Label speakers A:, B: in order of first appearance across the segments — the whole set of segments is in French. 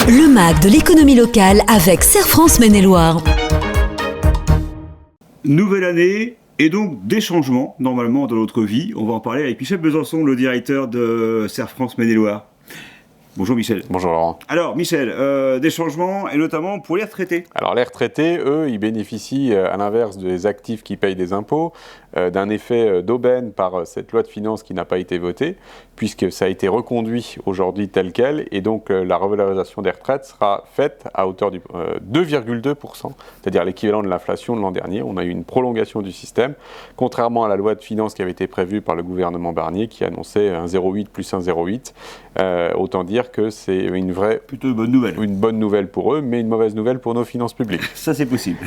A: Le MAG de l'économie locale avec Serre France Maine-et-Loire.
B: Nouvelle année et donc des changements normalement dans notre vie. On va en parler avec Michel Besançon, le directeur de Serre France Maine-et-Loire. Bonjour Michel.
C: Bonjour Laurent.
B: Alors Michel, des changements et notamment pour les retraités.
C: Alors les retraités, eux, ils bénéficient à l'inverse des actifs qui payent des impôts, d'un effet d'aubaine par cette loi de finances qui n'a pas été votée, puisque ça a été reconduit aujourd'hui tel quel, et donc la revalorisation des retraites sera faite à hauteur de 2,2%, c'est-à-dire l'équivalent de l'inflation de l'an dernier. On a eu une prolongation du système, contrairement à la loi de finances qui avait été prévue par le gouvernement Barnier, qui annonçait un 0,8 plus un 0,8. Autant dire que c'est une vraie...
B: Plutôt une bonne nouvelle.
C: Une bonne nouvelle pour eux, mais une mauvaise nouvelle pour nos finances publiques.
B: Ça c'est possible.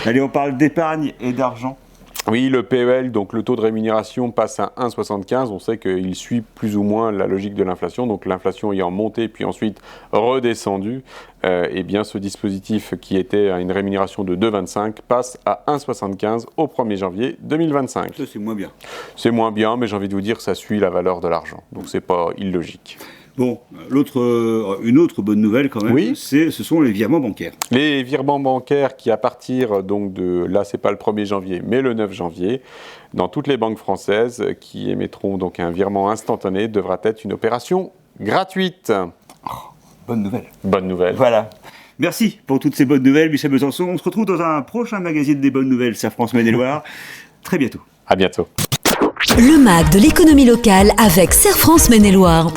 B: Allez, on parle d'épargne et d'argent.
C: Oui, le PEL, donc le taux de rémunération passe à 1,75. On sait qu'il suit plus ou moins la logique de l'inflation. Donc l'inflation ayant monté puis ensuite redescendu, eh bien ce dispositif qui était à une rémunération de 2,25 passe à 1,75 au 1er janvier 2025.
B: Ça c'est moins bien.
C: C'est moins bien, mais j'ai envie de vous dire, ça suit la valeur de l'argent. Donc c'est pas illogique.
B: Bon, une autre bonne nouvelle quand même,
C: oui.
B: Ce sont les virements bancaires.
C: Les virements bancaires qui à partir donc de, là c'est pas le 1er janvier, mais le 9 janvier, dans toutes les banques françaises qui émettront donc un virement instantané, devra être une opération gratuite.
B: Oh, bonne nouvelle.
C: Bonne nouvelle.
B: Voilà. Merci pour toutes ces bonnes nouvelles, Michel Besançon. On se retrouve dans un prochain magazine des bonnes nouvelles, Serre France Maine-et-Loire. Très bientôt.
C: À bientôt.
A: Le MAG de l'économie locale avec Serre France Maine-et-Loire.